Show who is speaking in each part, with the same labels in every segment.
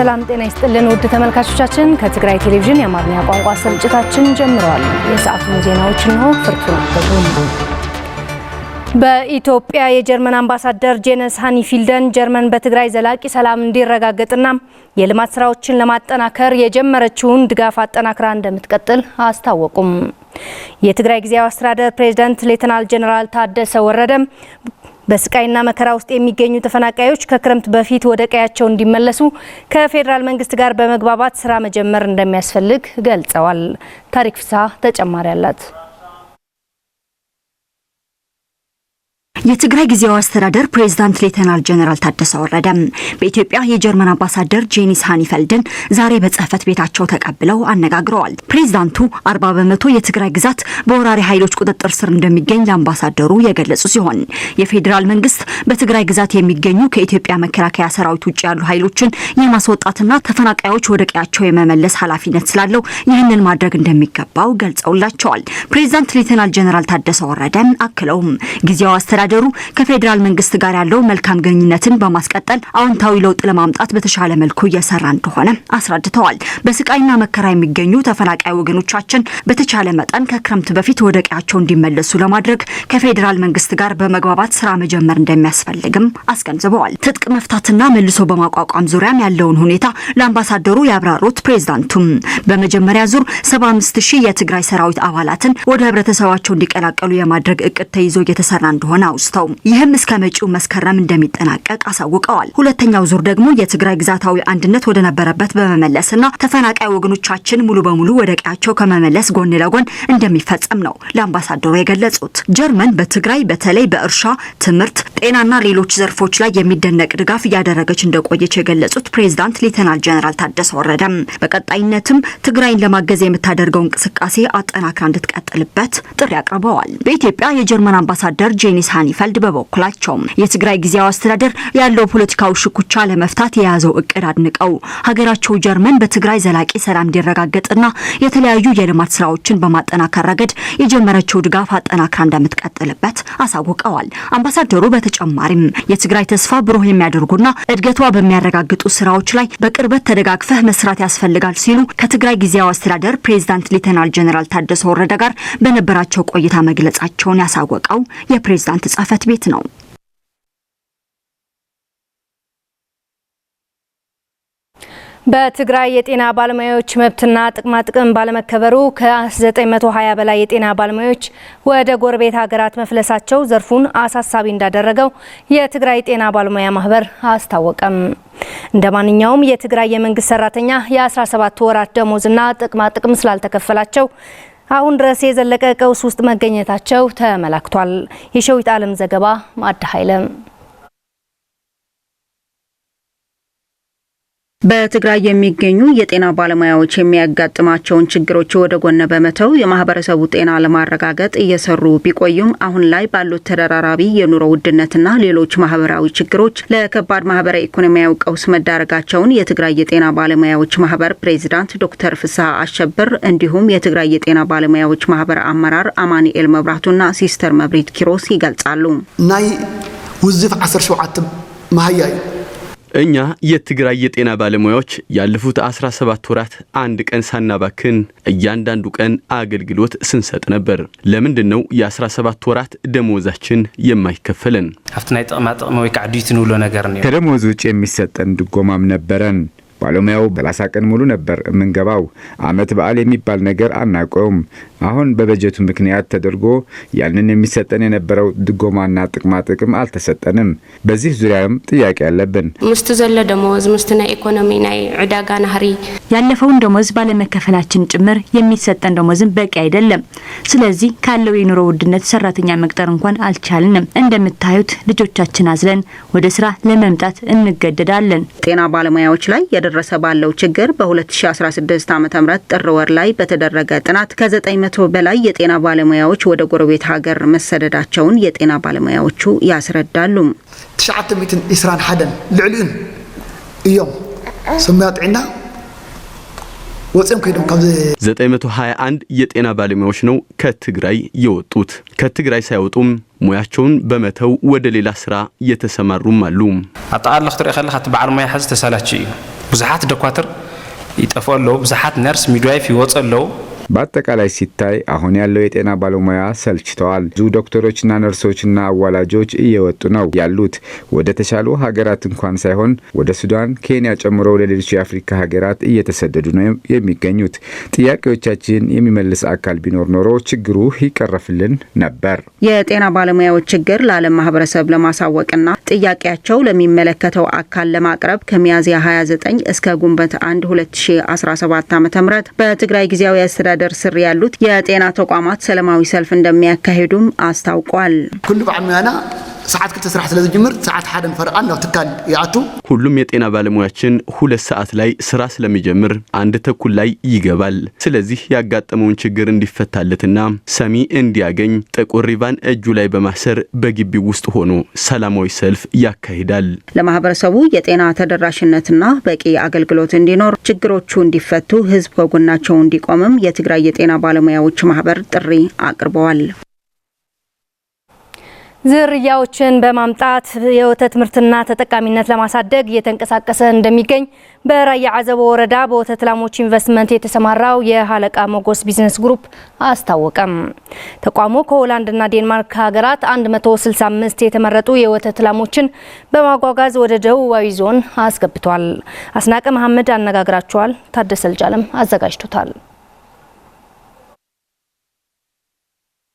Speaker 1: ሰላም ጤና ይስጥልን ውድ ተመልካቾቻችን ከትግራይ ቴሌቪዥን የአማርኛ ቋንቋ ስርጭታችን ጀምሯል። የሰዓቱን ዜናዎች ነው ፍርቱና ተገኙ። በኢትዮጵያ የጀርመን አምባሳደር ጄነስ ሃኒፊልደን ጀርመን በትግራይ ዘላቂ ሰላም እንዲረጋገጥና የልማት ስራዎችን ለማጠናከር የጀመረችውን ድጋፍ አጠናክራ እንደምትቀጥል አስታወቁም። የትግራይ ጊዜያዊ አስተዳደር ፕሬዝዳንት ሌተናል ጄኔራል ታደሰ ወረደ በስቃይና መከራ ውስጥ የሚገኙ ተፈናቃዮች ከክረምት በፊት ወደ ቀያቸው እንዲመለሱ ከፌደራል መንግስት ጋር በመግባባት ስራ መጀመር እንደሚያስፈልግ ገልጸዋል። ታሪክ ፍሳ ተጨማሪ አላት።
Speaker 2: የትግራይ ጊዜያዊ አስተዳደር ፕሬዝዳንት ሌተናል ጄኔራል ታደሰ ወረደ በኢትዮጵያ የጀርመን አምባሳደር ጄኒስ ሃኒፈልደን ዛሬ በጽህፈት ቤታቸው ተቀብለው አነጋግረዋል። ፕሬዝዳንቱ 40% የትግራይ ግዛት በወራሪ ኃይሎች ቁጥጥር ስር እንደሚገኝ ለአምባሳደሩ የገለጹ ሲሆን የፌደራል መንግስት በትግራይ ግዛት የሚገኙ ከኢትዮጵያ መከላከያ ሰራዊት ውጭ ያሉ ኃይሎችን የማስወጣትና ተፈናቃዮች ወደ ቀያቸው የመመለስ ኃላፊነት ስላለው ይህንን ማድረግ እንደሚገባው ገልጸውላቸዋል። ፕሬዝዳንት ሌተናል ጄኔራል ታደሰ ወረደ አክለውም ጊዜያዊ አስተዳደሩ ከፌደራል መንግስት ጋር ያለው መልካም ግንኙነትን በማስቀጠል አዎንታዊ ለውጥ ለማምጣት በተሻለ መልኩ እየሰራ እንደሆነ አስረድተዋል። በስቃይና መከራ የሚገኙ ተፈናቃይ ወገኖቻችን በተቻለ መጠን ከክረምት በፊት ወደ ቀያቸው እንዲመለሱ ለማድረግ ከፌደራል መንግስት ጋር በመግባባት ስራ መጀመር እንደሚያስፈልግም አስገንዝበዋል። ትጥቅ መፍታትና መልሶ በማቋቋም ዙሪያም ያለውን ሁኔታ ለአምባሳደሩ ያብራሩት ፕሬዝዳንቱም በመጀመሪያ ዙር 75000 የትግራይ ሰራዊት አባላትን ወደ ህብረተሰባቸው እንዲቀላቀሉ የማድረግ እቅድ ተይዞ እየተሰራ እንደሆነ አውስተው ይህም እስከ መጪው መስከረም እንደሚጠናቀቅ አሳውቀዋል። ሁለተኛው ዙር ደግሞ የትግራይ ግዛታዊ አንድነት ወደ ነበረበት በመመለስና ተፈናቃይ ወገኖቻችን ሙሉ በሙሉ ወደ ቀያቸው ከመመለስ ጎን ለጎን እንደሚፈጸም ነው ለአምባሳደሩ የገለጹት። ጀርመን በትግራይ በተለይ በእርሻ፣ ትምህርት፣ ጤናና ሌሎች ዘርፎች ላይ የሚደነቅ ድጋፍ እያደረገች እንደቆየች የገለጹት ፕሬዝዳንት ሌተናል ጄኔራል ታደሰ ወረደ በቀጣይነትም ትግራይን ለማገዝ የምታደርገው እንቅስቃሴ አጠናክራ እንድትቀጥልበት ጥሪ አቅርበዋል። በኢትዮጵያ የጀርመን አምባሳደር ጄኒስ ሃኒፈልድ በበኩላቸው የትግራይ ጊዜያዊ አስተዳደር ያለው ፖለቲካዊ ሽኩቻ ለመፍታት የያዘው እቅድ አድንቀው ሀገራቸው ጀርመን በትግራይ ዘላቂ ሰላም እንዲረጋገጥና የተለያዩ የልማት ስራዎችን በማጠናከር ረገድ የጀመረችው ድጋፍ አጠናክራ እንደምትቀጥልበት አሳውቀዋል። አምባሳደሩ በተጨማሪም የትግራይ ተስፋ ብሩህ የሚያደርጉና እድገቷ በሚያረጋግጡ ስራዎች ላይ በቅርበት ተደጋግፈህ መስራት ያስፈልጋል ሲሉ ከትግራይ ጊዜያዊ አስተዳደር ፕሬዝዳንት ሌተናል ጄኔራል ታደሰ ወረደ ጋር በነበራቸው ቆይታ መግለጻቸውን ያሳወቀው የፕሬዝዳንት ጽህፈት ቤት ነው።
Speaker 1: በትግራይ የጤና ባለሙያዎች መብትና ጥቅማ ጥቅም ባለመከበሩ ከ920 በላይ የጤና ባለሙያዎች ወደ ጎረቤት ሀገራት መፍለሳቸው ዘርፉን አሳሳቢ እንዳደረገው የትግራይ ጤና ባለሙያ ማህበር አስታወቀም። እንደ ማንኛውም የትግራይ የመንግስት ሰራተኛ የ17 ወራት ደሞዝና ጥቅማ ጥቅም ስላልተከፈላቸው አሁን ድረስ የዘለቀ ቀውስ ውስጥ መገኘታቸው ተመላክቷል። የሸዊት ዓለም ዘገባ ማዕድ ኃይለም።
Speaker 3: በትግራይ የሚገኙ የጤና ባለሙያዎች የሚያጋጥማቸውን ችግሮች ወደ ጎን በመተው የማህበረሰቡ ጤና ለማረጋገጥ እየሰሩ ቢቆዩም አሁን ላይ ባሉት ተደራራቢ የኑሮ ውድነትና ሌሎች ማህበራዊ ችግሮች ለከባድ ማህበራዊ ኢኮኖሚያዊ ቀውስ መዳረጋቸውን የትግራይ የጤና ባለሙያዎች ማህበር ፕሬዝዳንት ዶክተር ፍስሐ አሸብር እንዲሁም የትግራይ የጤና ባለሙያዎች ማህበር አመራር አማኑኤል መብራቱና ሲስተር መብሪት ኪሮስ ይገልጻሉ።
Speaker 4: ናይ ውዝፍ 17 ማህያይ
Speaker 5: እኛ የትግራይ የጤና ባለሙያዎች ያለፉት 17 ወራት አንድ ቀን ሳናባክን እያንዳንዱ ቀን አገልግሎት ስንሰጥ ነበር። ለምንድነው የ17 ወራት ደሞዛችን የማይከፈለን?
Speaker 6: አፍትናይ ጥቅማ ወይ ከአዲት ንውሎ ነገር ነው።
Speaker 7: ከደሞዝ ውጭ የሚሰጠን ድጎማም ነበረን። ባለሙያው በ30 ቀን ሙሉ ነበር የምንገባው። አመት በዓል የሚባል ነገር አናውቀውም። አሁን በበጀቱ ምክንያት ተደርጎ ያንን የሚሰጠን የነበረው ድጎማና ጥቅማ ጥቅም አልተሰጠንም። በዚህ ዙሪያም ጥያቄ ያለብን
Speaker 8: ምስት ዘለ ደሞዝ ምስተና ኢኮኖሚ ናይ ዕዳጋ ናህሪ
Speaker 2: ያለፈውን ደሞዝ ባለመከፈላችን ጭምር የሚሰጠን ደሞዝም በቂ አይደለም። ስለዚህ ካለው የኑሮ ውድነት ሰራተኛ መቅጠር እንኳን አልቻልንም። እንደምታዩት ልጆቻችን አዝለን ወደ ስራ ለመምጣት እንገደዳለን።
Speaker 3: ጤና ባለሙያዎች ላይ የደረሰ ባለው ችግር በ2016 ዓ.ም ጥር ወር ላይ በተደረገ ጥናት ከ900 በላይ የጤና ባለሙያዎች ወደ ጎረቤት ሀገር መሰደዳቸውን የጤና ባለሙያዎቹ ያስረዳሉ።
Speaker 4: 921 ልዕሊኡን እዮም ስማጥዕና ወጽም ከደም
Speaker 5: 921 የጤና ባለሙያዎች ነው ከትግራይ የወጡት። ከትግራይ ሳይወጡም ሙያቸውን በመተው ወደ ሌላ ስራ የተሰማሩም አሉ።
Speaker 6: አጣአለህ ትሪኸለህ ባለሙያ ሐዝ ተሳላች እዩ ብዙሓት ዶክተር ይጠፋሉ ብዙሓት ነርስ ሚድዋይፍ ይወጸሉ
Speaker 7: በአጠቃላይ ሲታይ አሁን ያለው የጤና ባለሙያ ሰልችተዋል። ብዙ ዶክተሮችና ነርሶችና አዋላጆች እየወጡ ነው ያሉት ወደ ተሻሉ ሀገራት እንኳን ሳይሆን ወደ ሱዳን፣ ኬንያ ጨምሮ ወደ ሌሎች የአፍሪካ ሀገራት እየተሰደዱ ነው የሚገኙት። ጥያቄዎቻችን የሚመልስ አካል ቢኖር ኖሮ ችግሩ ይቀረፍልን ነበር።
Speaker 3: የጤና ባለሙያዎች ችግር ለዓለም ማህበረሰብ ለማሳወቅና ጥያቄያቸው ለሚመለከተው አካል ለማቅረብ ከሚያዝያ 29 እስከ ግንቦት 1 2017 ዓ.ም በትግራይ ጊዜያዊ አስተዳደር ስር ያሉት የጤና ተቋማት ሰላማዊ ሰልፍ እንደሚያካሂዱም አስታውቋል።
Speaker 4: ኩሉ ባዕመያና ሰዓት ክልተ ስራሕ ስለዝጅምር ሰዓት ሓደን ፈርቃን ነው ትካል ያቱ
Speaker 5: ሁሉም የጤና ባለሙያችን 2 ሰዓት ላይ ስራ ስለሚጀምር 1 ተኩል ላይ ይገባል። ስለዚህ ያጋጠመውን ችግር እንዲፈታለትና ሰሚ እንዲያገኝ ጥቁር ሪባን እጁ ላይ በማሰር በግቢው ውስጥ ሆኖ ሰላማዊ ሰልፍ ያካሂዳል።
Speaker 3: ለማህበረሰቡ የጤና ተደራሽነትና በቂ አገልግሎት እንዲኖር ችግሮቹ እንዲፈቱ ህዝብ ከጎናቸው እንዲቆምም የትግራይ የጤና ባለሙያዎች ማህበር ጥሪ አቅርበዋል።
Speaker 1: ዝርያዎችን በማምጣት የወተት ምርትና ተጠቃሚነት ለማሳደግ እየተንቀሳቀሰ እንደሚገኝ በራያ አዘቦ ወረዳ በወተት ላሞች ኢንቨስትመንት የተሰማራው የሀለቃ ሞጎስ ቢዝነስ ግሩፕ አስታወቀም። ተቋሙ ከሆላንድና ዴንማርክ ሀገራት 165 የተመረጡ የወተት ላሞችን በማጓጓዝ ወደ ደቡባዊ ዞን አስገብቷል። አስናቀ መሐመድ አነጋግራቸዋል። ታደሰ ልጃለም አዘጋጅቶታል።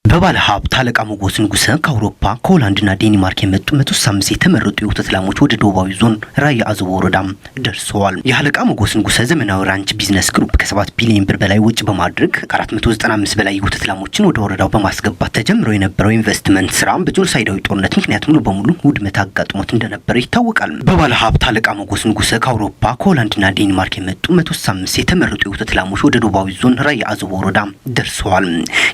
Speaker 9: በባለ ሀብት ሀለቃ ሞጎስ ንጉሰ ከአውሮፓ ከሆላንድና ዴንማርክ የመጡ 105 የተመረጡ የወተት ላሞች ወደ ደቡባዊ ዞን ራያ አዘቦ ወረዳ ደርሰዋል። የሀለቃ ሞጎስ ንጉሰ ዘመናዊ ራንች ቢዝነስ ግሩፕ ከ7 ቢሊዮን ብር በላይ ወጪ በማድረግ ከ495 በላይ የወተት ላሞችን ወደ ወረዳው በማስገባት ተጀምሮ የነበረው ኢንቨስትመንት ስራ በጄኖሳይዳዊ ጦርነት ምክንያት ሙሉ በሙሉ ውድመት አጋጥሞት እንደነበረ ይታወቃል። በባለ ሀብት ሀለቃ ሞጎስ ንጉሰ ከአውሮፓ ከሆላንድና ዴንማርክ የመጡ 105 የተመረጡ የወተት ላሞች ወደ ደቡባዊ ዞን ራያ አዘቦ ወረዳ ደርሰዋል።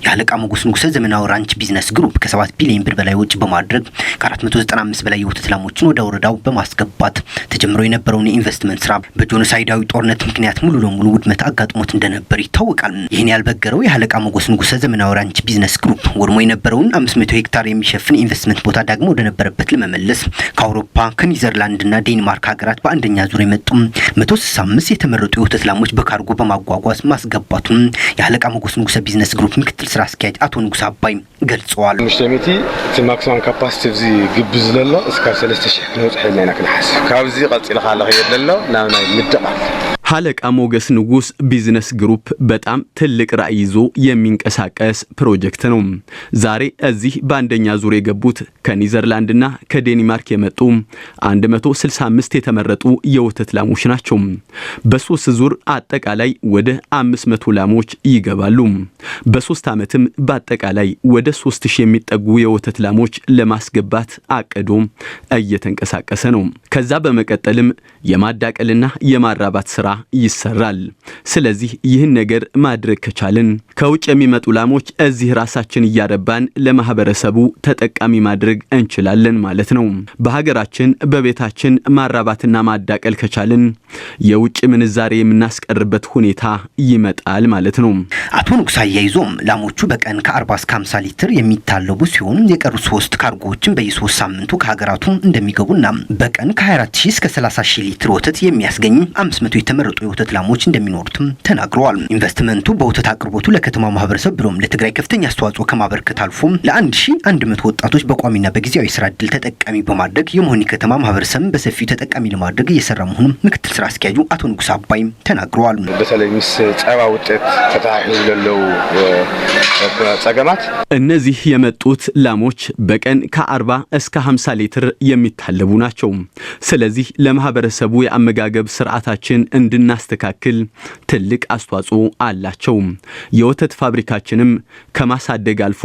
Speaker 9: የሀለቃ ሞጎስ ንጉሰ ዘመናዊ ራንች ቢዝነስ ግሩፕ ከ7 ቢሊዮን ብር በላይ ወጪ በማድረግ ከ495 በላይ የወተት ላሞችን ወደ ወረዳው በማስገባት ተጀምሮ የነበረውን የኢንቨስትመንት ስራ በጄኖሳይዳዊ ጦርነት ምክንያት ሙሉ ለሙሉ ውድመት አጋጥሞት እንደነበር ይታወቃል። ይህን ያልበገረው የሀለቃ ሞጎስ ንጉሰ ዘመናዊ ራንች ቢዝነስ ግሩፕ ወድሞ የነበረውን 500 ሄክታር የሚሸፍን ኢንቨስትመንት ቦታ ደግሞ ወደ ነበረበት ለመመለስ ከአውሮፓ ከኒዘርላንድና ዴንማርክ ሀገራት በአንደኛ ዙር የመጡ 165 የተመረጡ የወተት ላሞች በካርጎ በማጓጓዝ ማስገባቱን የሀለቃ ሞጎስ ንጉሰ ቢዝነስ ግሩፕ ምክትል ስራ አስኪያጅ አቶ ንጉስ አባይ ገልጸዋል።
Speaker 10: ምሽተሚቲ ማክሲማም ካፓሲቲ እዚ ግብ ዝለሎ እስከ 3000 ክንውጽሕ ኢልና ክንሓስብ ካብዚ ቀጽልኻ ለኸየለሎ ናብ ናይ ምድቃል
Speaker 5: ሀለቃ ሞገስ ንጉስ ቢዝነስ ግሩፕ በጣም ትልቅ ራዕይ ይዞ የሚንቀሳቀስ ፕሮጀክት ነው። ዛሬ እዚህ በአንደኛ ዙር የገቡት ከኒዘርላንድና ከዴንማርክ የመጡ 165 የተመረጡ የወተት ላሞች ናቸው። በ3 ዙር አጠቃላይ ወደ 500 ላሞች ይገባሉ። በ3 ዓመትም በአጠቃላይ ወደ 3000 የሚጠጉ የወተት ላሞች ለማስገባት አቅዶ እየተንቀሳቀሰ ነው። ከዛ በመቀጠልም የማዳቀልና የማራባት ስራ ይሰራል። ስለዚህ ይህን ነገር ማድረግ ከቻልን ከውጭ የሚመጡ ላሞች እዚህ ራሳችን እያረባን ለማህበረሰቡ ተጠቃሚ ማድረግ እንችላለን ማለት ነው። በሀገራችን በቤታችን ማራባትና ማዳቀል ከቻልን የውጭ ምንዛሬ የምናስቀርበት ሁኔታ ይመጣል ማለት ነው።
Speaker 9: አቶ ንጉስ አያይዞም ላሞቹ በቀን ከ40 እስከ 50 ሊትር የሚታለቡ ሲሆን የቀሩ 3 ካርጎዎችን በየ3 ሳምንቱ ከሀገራቱ እንደሚገቡና በቀን ከ24000 እስከ 30000 ሊትር ወተት የሚያስገኝ 500 የተመረጡ የወተት ላሞች እንደሚኖሩትም ተናግረዋል። ኢንቨስትመንቱ በወተት አቅርቦቱ ለከተማው ማህበረሰብ ብሎም ለትግራይ ከፍተኛ አስተዋጽኦ ከማበርከት አልፎ ለ1100 ወጣቶች በቋሚና በጊዜያዊ ስራ ዕድል ተጠቃሚ በማድረግ የመሆኒ ከተማ ማህበረሰብ በሰፊው ተጠቃሚ ለማድረግ እየሰራ መሆኑን ምክትል ስራ አስኪያጁ አቶ ንጉስ አባይ ተናግረዋል።
Speaker 10: በተለይ ምስ ጸባ ውጤት ተታሂዝ ለለው ጸገማት
Speaker 5: እነዚህ የመጡት ላሞች በቀን ከ40 እስከ 50 ሊትር የሚታለቡ ናቸው። ስለዚህ ለማህበረሰቡ የአመጋገብ ስርዓታችን እንድናስተካክል ትልቅ አስተዋጽኦ አላቸው። የወተት ፋብሪካችንም ከማሳደግ አልፎ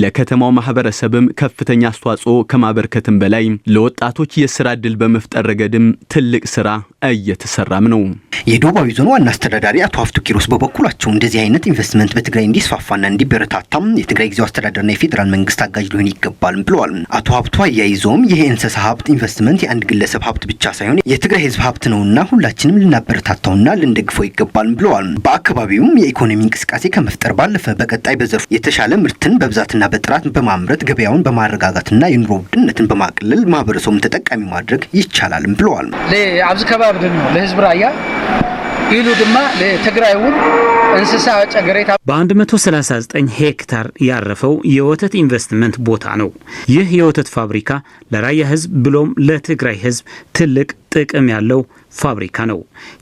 Speaker 5: ለከተማው ማህበረሰብም ከፍተኛ አስተዋጽኦ ከማበርከትም በላይ ለወጣቶች የስራ ዕድል በመፍጠር ረገድም ትልቅ ስራ እየተሰራም ነው።
Speaker 9: የደቡባዊ ዞን ዋና አስተዳዳሪ አቶ ሀፍቱ ኪሮስ በበኩላቸው እንደዚህ አይነት ኢንቨስትመንት በትግራይ እንዲስፋፋና እንዲበረታታም የትግራይ ጊዜያዊ አስተዳደርና የፌዴራል መንግስት አጋዥ ሊሆን ይገባል ብለዋል። አቶ ሀብቱ አያይዘውም ይሄ እንስሳ ሀብት ኢንቨስትመንት የአንድ ግለሰብ ሀብት ብቻ ሳይሆን የትግራይ ህዝብ ሀብት ነውና ሁላችንም ልናበረታታውና ልንደግፈው ይገባል ተሰርቷል ብለዋል። በአካባቢውም የኢኮኖሚ እንቅስቃሴ ከመፍጠር ባለፈ በቀጣይ በዘርፉ የተሻለ ምርትን በብዛትና በጥራት በማምረት ገበያውን በማረጋጋትና የኑሮ ውድነትን በማቅለል ማህበረሰቡን ተጠቃሚ ማድረግ ይቻላል ብለዋል።
Speaker 11: ለአብዝ ከባቢ ደግሞ ለህዝብ ራያ ኢሉ ድማ ለትግራይውን እንስሳ ጨገሬታ
Speaker 12: በ139 ሄክታር ያረፈው የወተት ኢንቨስትመንት ቦታ ነው። ይህ የወተት ፋብሪካ ለራያ ህዝብ ብሎም ለትግራይ ህዝብ ትልቅ ጥቅም ያለው ፋብሪካ ነው።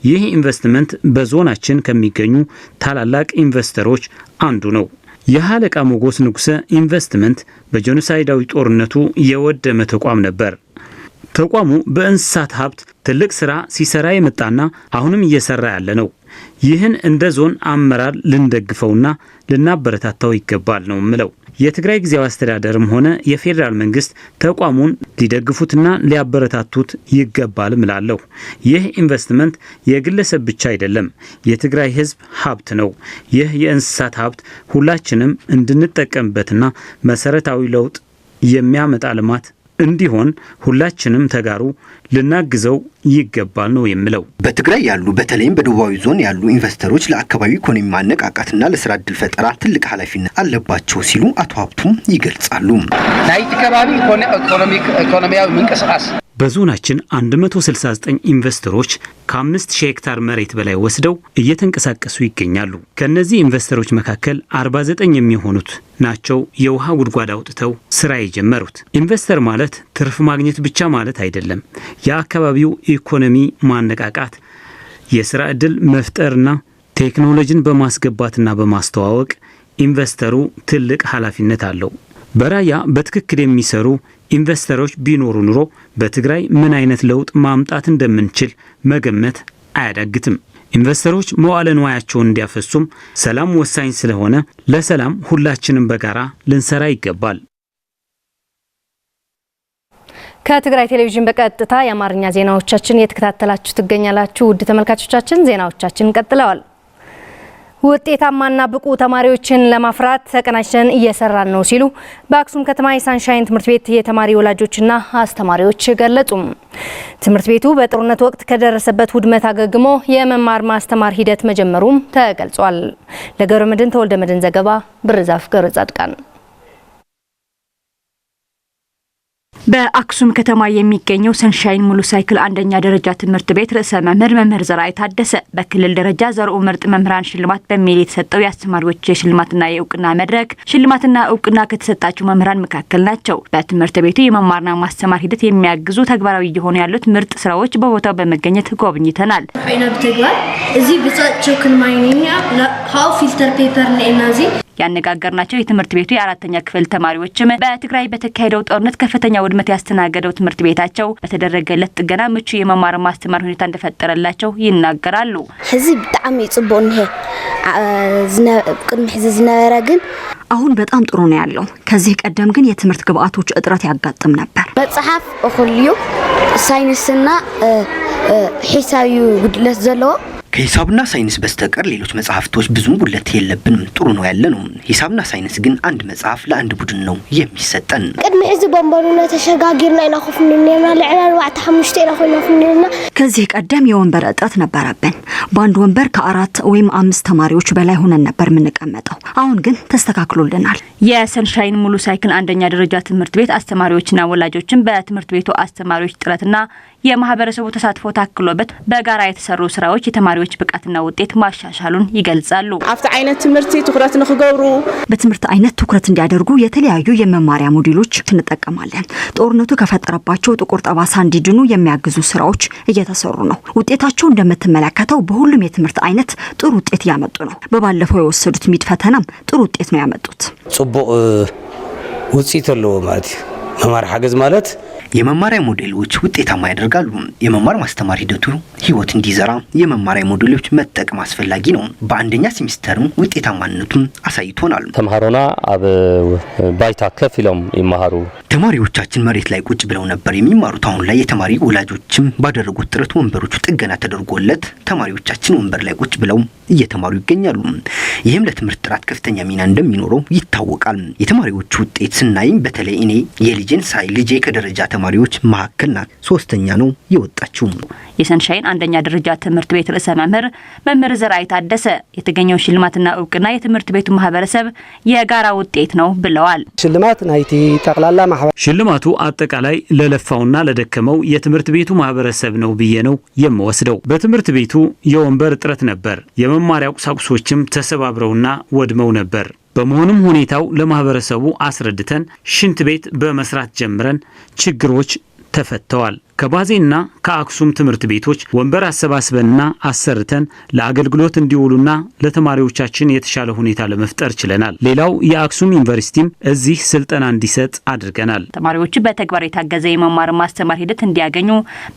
Speaker 12: ይህ ኢንቨስትመንት በዞናችን ከሚገኙ ታላላቅ ኢንቨስተሮች አንዱ ነው። የሃለቃ ሞጎስ ንጉሰ ኢንቨስትመንት በጄኖሳይዳዊ ጦርነቱ የወደመ ተቋም ነበር። ተቋሙ በእንስሳት ሀብት ትልቅ ስራ ሲሰራ የመጣና አሁንም እየሰራ ያለ ነው። ይህን እንደ ዞን አመራር ልንደግፈውና ልናበረታታው ይገባል ነው ምለው። የትግራይ ጊዜያዊ አስተዳደርም ሆነ የፌዴራል መንግስት ተቋሙን ሊደግፉትና ሊያበረታቱት ይገባል ምላለሁ። ይህ ኢንቨስትመንት የግለሰብ ብቻ አይደለም፣ የትግራይ ህዝብ ሀብት ነው። ይህ የእንስሳት ሀብት ሁላችንም እንድንጠቀምበትና መሰረታዊ ለውጥ የሚያመጣ ልማት እንዲሆን ሁላችንም ተጋሩ ልናግዘው ይገባል ነው የምለው።
Speaker 9: በትግራይ ያሉ በተለይም በደቡባዊ ዞን ያሉ ኢንቨስተሮች ለአካባቢው ኢኮኖሚ ማነቃቃትና ለስራ ዕድል ፈጠራ ትልቅ ኃላፊነት አለባቸው ሲሉ አቶ ሀብቱም ይገልጻሉ።
Speaker 11: ናይቲ ከባቢ ኢኮኖሚያዊ መንቀሳቀስ
Speaker 12: በዞናችን 169 ኢንቨስተሮች ከ5000 ሄክታር መሬት በላይ ወስደው እየተንቀሳቀሱ ይገኛሉ። ከነዚህ ኢንቨስተሮች መካከል 49 የሚሆኑት ናቸው የውሃ ጉድጓድ አውጥተው ስራ የጀመሩት። ኢንቨስተር ማለት ትርፍ ማግኘት ብቻ ማለት አይደለም። የአካባቢው ኢኮኖሚ ማነቃቃት፣ የስራ ዕድል መፍጠርና ቴክኖሎጂን በማስገባትና በማስተዋወቅ ኢንቨስተሩ ትልቅ ኃላፊነት አለው። በራያ በትክክል የሚሰሩ ኢንቨስተሮች ቢኖሩ ኑሮ በትግራይ ምን አይነት ለውጥ ማምጣት እንደምንችል መገመት አያዳግትም። ኢንቨስተሮች መዋዕለ ንዋያቸውን እንዲያፈሱም ሰላም ወሳኝ ስለሆነ ለሰላም ሁላችንም በጋራ ልንሰራ ይገባል።
Speaker 1: ከትግራይ ቴሌቪዥን በቀጥታ የአማርኛ ዜናዎቻችን እየተከታተላችሁ ትገኛላችሁ። ውድ ተመልካቾቻችን ዜናዎቻችን ቀጥለዋል። ውጤታማና ብቁ ተማሪዎችን ለማፍራት ተቀናጅተን እየሰራን ነው ሲሉ በአክሱም ከተማ የሳንሻይን ትምህርት ቤት የተማሪ ወላጆችና አስተማሪዎች ገለጹ። ትምህርት ቤቱ በጦርነት ወቅት ከደረሰበት ውድመት አገግሞ የመማር ማስተማር ሂደት መጀመሩም ተገልጿል። ለገብረመድህን ተወልደመድህን ዘገባ ብርዛፍ ገብረጻድቃን።
Speaker 2: በአክሱም ከተማ የሚገኘው ሰንሻይን ሙሉ ሳይክል አንደኛ ደረጃ ትምህርት ቤት ርዕሰ መምህር ዘርአይ ታደሰ በክልል ደረጃ ዘርኡ ምርጥ መምህራን ሽልማት በሚል የተሰጠው የአስተማሪዎች የሽልማትና የእውቅና መድረክ ሽልማትና እውቅና ከተሰጣቸው መምህራን መካከል ናቸው። በትምህርት ቤቱ የመማርና ማስተማር ሂደት የሚያግዙ ተግባራዊ የሆኑ ያሉት ምርጥ ስራዎች በቦታው በመገኘት ጎብኝተናል።
Speaker 13: አይናብ ተግባር እዚህ ብጻቸው ክንማይኒያ ሃው ፊልተር ፔፐር ነናዚ
Speaker 2: ያነጋገርናቸው የትምህርት ቤቱ የአራተኛ ክፍል ተማሪዎችም በትግራይ በተካሄደው ጦርነት ከፍተኛ ውድመት ያስተናገደው ትምህርት ቤታቸው በተደረገለት ጥገና ምቹ የመማር ማስተማር ሁኔታ እንደፈጠረላቸው ይናገራሉ።
Speaker 13: ህዝብ በጣም ይጽቦን ይሄ ቅድም ህዝብ ዝነበረ ግን
Speaker 2: አሁን በጣም ጥሩ ነው ያለው። ከዚህ ቀደም ግን የትምህርት ግብአቶች እጥረት ያጋጥም ነበር።
Speaker 13: መጽሐፍ ሁሉ ሳይንስና ሂሳብ ጉድለት ዘለዎ
Speaker 9: ከሂሳብና ሳይንስ በስተቀር ሌሎች መጽሐፍቶች ብዙም ጉድለት የለብንም። ጥሩ ነው ያለ ነው። ሂሳብና ሳይንስ ግን አንድ መጽሐፍ ለአንድ ቡድን ነው የሚሰጠን።
Speaker 13: ቅድም ህዝብ ቦምቦና ተሸጋጊርና እናخفንና ለዕላል ዋዕታ 5 እናخفንና
Speaker 2: ከዚህ ቀደም የወንበር እጥረት ነበረብን። በአንድ ወንበር ከ4 ወይም 5 ተማሪዎች በላይ ሆነን ነበር የምንቀመጠው። አሁን ግን ተስተካክሎልናል። የሰንሻይን ሙሉ ሳይክል አንደኛ ደረጃ ትምህርት ቤት አስተማሪዎችና ወላጆችን በትምህርት ቤቱ አስተማሪዎች ጥረትና የማህበረሰቡ ተሳትፎ ታክሎበት በጋራ የተሰሩ ስራዎች የተማሪዎች ብቃትና ውጤት ማሻሻሉን ይገልጻሉ።
Speaker 14: አፍተ አይነት ትምህርት ትኩረት ንخገብሩ
Speaker 2: በትምህርት አይነት ትኩረት እንዲያደርጉ የተለያዩ የመማሪያ ሞዴሎች እንጠቀማለን። ጦርነቱ ከፈጠረባቸው ጥቁር ጠባሳ እንዲድኑ የሚያግዙ ስራዎች እየተሰሩ ነው። ውጤታቸው እንደምትመለከተው በሁሉም የትምህርት አይነት ጥሩ ውጤት ያመጡ ነው። በባለፈው የወሰዱት ሚድ ፈተናም ጥሩ ውጤት ነው ያመጡት።
Speaker 15: ጽቡቅ ውጤት አለው ማለት መማር ሐገዝ ማለት
Speaker 9: የመማሪያ ሞዴሎች ውጤታማ ያደርጋሉ። የመማር ማስተማር ሂደቱ ህይወት እንዲዘራ የመማሪያ ሞዴሎች መጠቀም አስፈላጊ ነው። በአንደኛ ሴሚስተርም ውጤታማነቱን አሳይቶናል።
Speaker 15: ተማሪዎና አብ ባይታ ከፍሎም ይማሩ
Speaker 9: ተማሪዎቻችን መሬት ላይ ቁጭ ብለው ነበር የሚማሩት። አሁን ላይ የተማሪ ወላጆችም ባደረጉት ጥረት ወንበሮቹ ጥገና ተደርጎለት ተማሪዎቻችን ወንበር ላይ ቁጭ ብለው እየተማሩ ይገኛሉ። ይህም ለትምህርት ጥራት ከፍተኛ ሚና እንደሚኖረው ይታወቃል። የተማሪዎቹ ውጤት ስናይ በተለይ እኔ የልጅ ኢንተሊጀንስ ኃይል ልጄ ከደረጃ ተማሪዎች መካከል ናት። 3ኛ ነው የወጣችው።
Speaker 16: የሰንሻይን አንደኛ ደረጃ ትምህርት ቤት ርዕሰ መምህር ዘርአይ ታደሰ የተገኘው ሽልማትና እውቅና የትምህርት ቤቱ ማህበረሰብ የጋራ ውጤት ነው ብለዋል።
Speaker 12: ሽልማቱ አጠቃላይ ለለፋውና ለደከመው የትምህርት ቤቱ ማህበረሰብ ነው ብዬ ነው የምወስደው። በትምህርት ቤቱ የወንበር እጥረት ነበር። የመማሪያ ቁሳቁሶችም ተሰባብረውና ወድመው ነበር። በመሆኑም ሁኔታው ለማህበረሰቡ አስረድተን ሽንት ቤት በመስራት ጀምረን ችግሮች ተፈተዋል። ከባዜና ከአክሱም ትምህርት ቤቶች ወንበር አሰባስበንና አሰርተን ለአገልግሎት እንዲውሉና ለተማሪዎቻችን የተሻለ ሁኔታ ለመፍጠር ችለናል። ሌላው የአክሱም ዩኒቨርሲቲም እዚህ ስልጠና እንዲሰጥ አድርገናል።
Speaker 16: ተማሪዎቹ በተግባር የታገዘ የመማር ማስተማር ሂደት እንዲያገኙ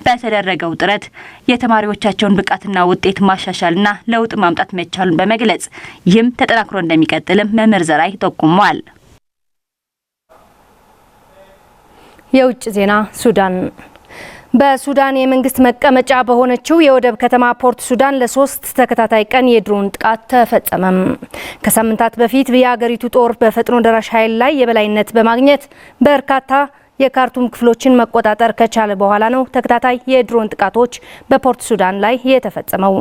Speaker 16: በተደረገው ጥረት የተማሪዎቻቸውን ብቃትና ውጤት ማሻሻልና ለውጥ ማምጣት መቻሉን በመግለጽ ይህም ተጠናክሮ እንደሚቀጥልም መምህር ዘርአይ ጠቁመዋል።
Speaker 1: የውጭ ዜና ሱዳን በሱዳን የመንግስት መቀመጫ በሆነችው የወደብ ከተማ ፖርት ሱዳን ለ3 ተከታታይ ቀን የድሮን ጥቃት ተፈጸመም። ከሳምንታት በፊት የሀገሪቱ ጦር በፈጥኖ ደራሽ ኃይል ላይ የበላይነት በማግኘት በርካታ የካርቱም ክፍሎችን መቆጣጠር ከቻለ በኋላ ነው ተከታታይ የድሮን ጥቃቶች በፖርት ሱዳን ላይ የተፈጸመው።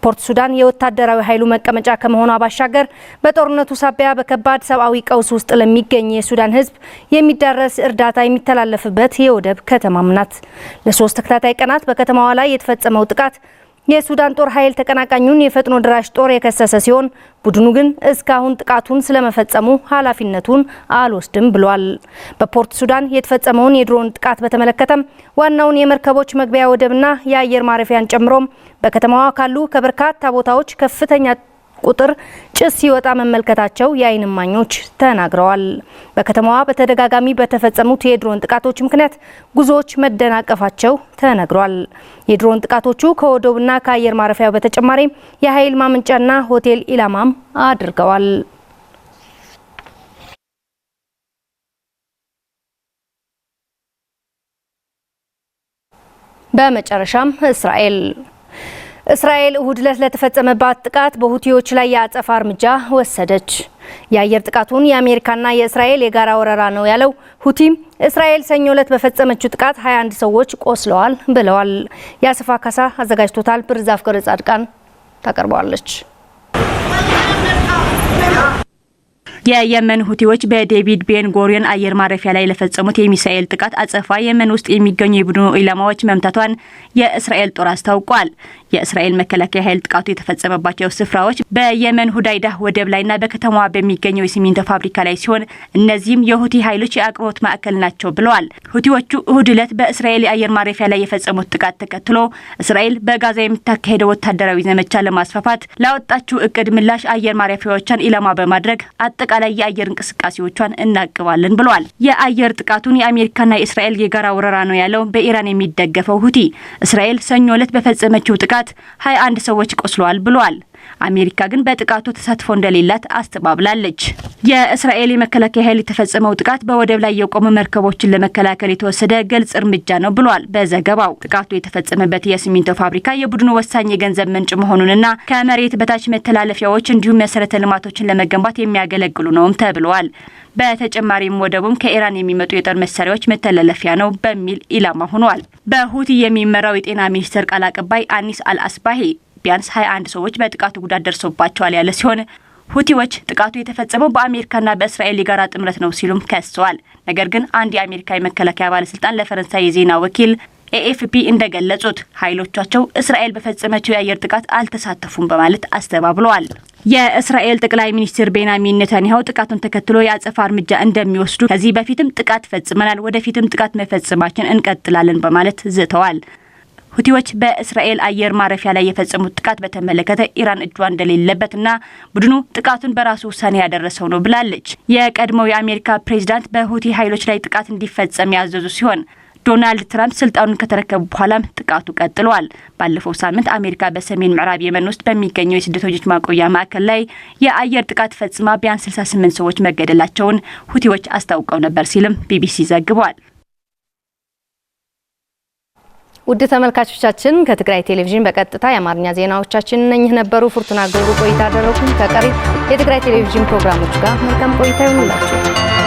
Speaker 1: ፖርት ሱዳን የወታደራዊ ኃይሉ መቀመጫ ከመሆኗ ባሻገር በጦርነቱ ሳቢያ በከባድ ሰብአዊ ቀውስ ውስጥ ለሚገኝ የሱዳን ሕዝብ የሚደረስ እርዳታ የሚተላለፍበት የወደብ ከተማም ናት። ለ3 ተከታታይ ቀናት በከተማዋ ላይ የተፈጸመው ጥቃት የሱዳን ጦር ኃይል ተቀናቃኙን የፈጥኖ ደራሽ ጦር የከሰሰ ሲሆን ቡድኑ ግን እስካሁን ጥቃቱን ስለመፈጸሙ ኃላፊነቱን አልወስድም ብሏል። በፖርት ሱዳን የተፈጸመውን የድሮን ጥቃት በተመለከተም ዋናውን የመርከቦች መግቢያ ወደብና የአየር ማረፊያን ጨምሮም በከተማዋ ካሉ ከበርካታ ቦታዎች ከፍተኛ ቁጥር ጭስ ሲወጣ መመልከታቸው የዓይን እማኞች ተናግረዋል። በከተማዋ በተደጋጋሚ በተፈጸሙት የድሮን ጥቃቶች ምክንያት ጉዞዎች መደናቀፋቸው ተነግሯል። የድሮን ጥቃቶቹ ከወደቡና ከአየር ማረፊያው በተጨማሪ የኃይል ማመንጫና ሆቴል ኢላማም አድርገዋል። በመጨረሻም እስራኤል እሁድ ዕለት ለተፈጸመባት ጥቃት በሁቲዎች ላይ የአጸፋ እርምጃ ወሰደች። የአየር ጥቃቱን የአሜሪካና የእስራኤል የጋራ ወረራ ነው ያለው ሁቲም እስራኤል ሰኞ ዕለት በፈጸመችው ጥቃት 21 ሰዎች ቆስለዋል ብለዋል። ያሰፋ ካሳ አዘጋጅቶታል። ብርዛፍ ገረ ጻድቃን ታቀርበዋለች።
Speaker 16: የየመን ሁቲዎች በዴቪድ ቤን ጎሪዮን አየር ማረፊያ ላይ ለፈጸሙት የሚሳኤል ጥቃት አጸፋ የመን ውስጥ የሚገኙ የቡድኑ ኢላማዎች መምታቷን የእስራኤል ጦር አስታውቋል። የእስራኤል መከላከያ ኃይል ጥቃቱ የተፈጸመባቸው ስፍራዎች በየመን ሁዳይዳ ወደብ ላይና በከተማዋ በሚገኘው የሲሚንቶ ፋብሪካ ላይ ሲሆን እነዚህም የሁቲ ኃይሎች የአቅርቦት ማዕከል ናቸው ብለዋል። ሁቲዎቹ እሁድ ዕለት በእስራኤል የአየር ማረፊያ ላይ የፈጸሙት ጥቃት ተከትሎ እስራኤል በጋዛ የምታካሄደው ወታደራዊ ዘመቻ ለማስፋፋት ላወጣችው እቅድ ምላሽ አየር ማረፊያዎቿን ኢላማ በማድረግ አጠቃላይ የአየር እንቅስቃሴዎቿን እናቅባለን ብለዋል። የአየር ጥቃቱን የአሜሪካና የእስራኤል የጋራ ወረራ ነው ያለው በኢራን የሚደገፈው ሁቲ እስራኤል ሰኞ ዕለት በፈጸመችው ጥቃት 21 ሰዎች ቆስለዋል ብለዋል። አሜሪካ ግን በጥቃቱ ተሳትፎ እንደሌላት አስተባብላለች። የእስራኤል የመከላከያ ኃይል የተፈጸመው ጥቃት በወደብ ላይ የቆሙ መርከቦችን ለመከላከል የተወሰደ ግልጽ እርምጃ ነው ብሏል በዘገባው። ጥቃቱ የተፈጸመበት የሲሚንቶ ፋብሪካ የቡድኑ ወሳኝ የገንዘብ ምንጭ መሆኑንና ከመሬት በታች መተላለፊያዎች እንዲሁም መሰረተ ልማቶችን ለመገንባት የሚያገለግሉ ነውም ተብሏል። በተጨማሪም ወደቡም ከኢራን የሚመጡ የጦር መሳሪያዎች መተላለፊያ ነው በሚል ኢላማ ሆኗል። በሁቲ የሚመራው የጤና ሚኒስቴር ቃል አቀባይ አኒስ አልአስባሂ ቢያንስ 21 ሰዎች በጥቃቱ ጉዳት ደርሶባቸዋል ያለ ሲሆን ሁቲዎች ጥቃቱ የተፈጸመው በአሜሪካና በእስራኤል የጋራ ጥምረት ነው ሲሉም ከሰዋል። ነገር ግን አንድ የአሜሪካ የመከላከያ ባለስልጣን ለፈረንሳይ የዜና ወኪል ኤኤፍፒ እንደገለጹት ኃይሎቻቸው እስራኤል በፈጸመችው የአየር ጥቃት አልተሳተፉም በማለት አስተባብለዋል። የእስራኤል ጠቅላይ ሚኒስትር ቤንያሚን ኔታንያሁ ጥቃቱን ተከትሎ የአጸፋ እርምጃ እንደሚወስዱ ከዚህ በፊትም ጥቃት ፈጽመናል፣ ወደፊትም ጥቃት መፈጸማችን እንቀጥላለን በማለት ዝተዋል። ሁቲዎች በእስራኤል አየር ማረፊያ ላይ የፈጸሙት ጥቃት በተመለከተ ኢራን እጇ እንደሌለበትና ቡድኑ ጥቃቱን በራሱ ውሳኔ ያደረሰው ነው ብላለች። የቀድሞው የአሜሪካ ፕሬዝዳንት በሁቲ ኃይሎች ላይ ጥቃት እንዲፈጸም ያዘዙ ሲሆን ዶናልድ ትራምፕ ስልጣኑን ከተረከቡ በኋላም ጥቃቱ ቀጥሏል። ባለፈው ሳምንት አሜሪካ በሰሜን ምዕራብ የመን ውስጥ በሚገኘው የስደተኞች ማቆያ ማዕከል ላይ የአየር ጥቃት ፈጽማ ቢያንስ 68 ሰዎች መገደላቸውን ሁቲዎች አስታውቀው ነበር ሲልም ቢቢሲ ዘግቧል።
Speaker 1: ውድ ተመልካቾቻችን ከትግራይ ቴሌቪዥን በቀጥታ የአማርኛ ዜናዎቻችን እነኚህ ነበሩ። ፉርቱና ገብሩ ቆይታ አደረኩ። ከቀሪ የትግራይ ቴሌቪዥን ፕሮግራሞች ጋር መልካም ቆይታ ይሁንላችሁ።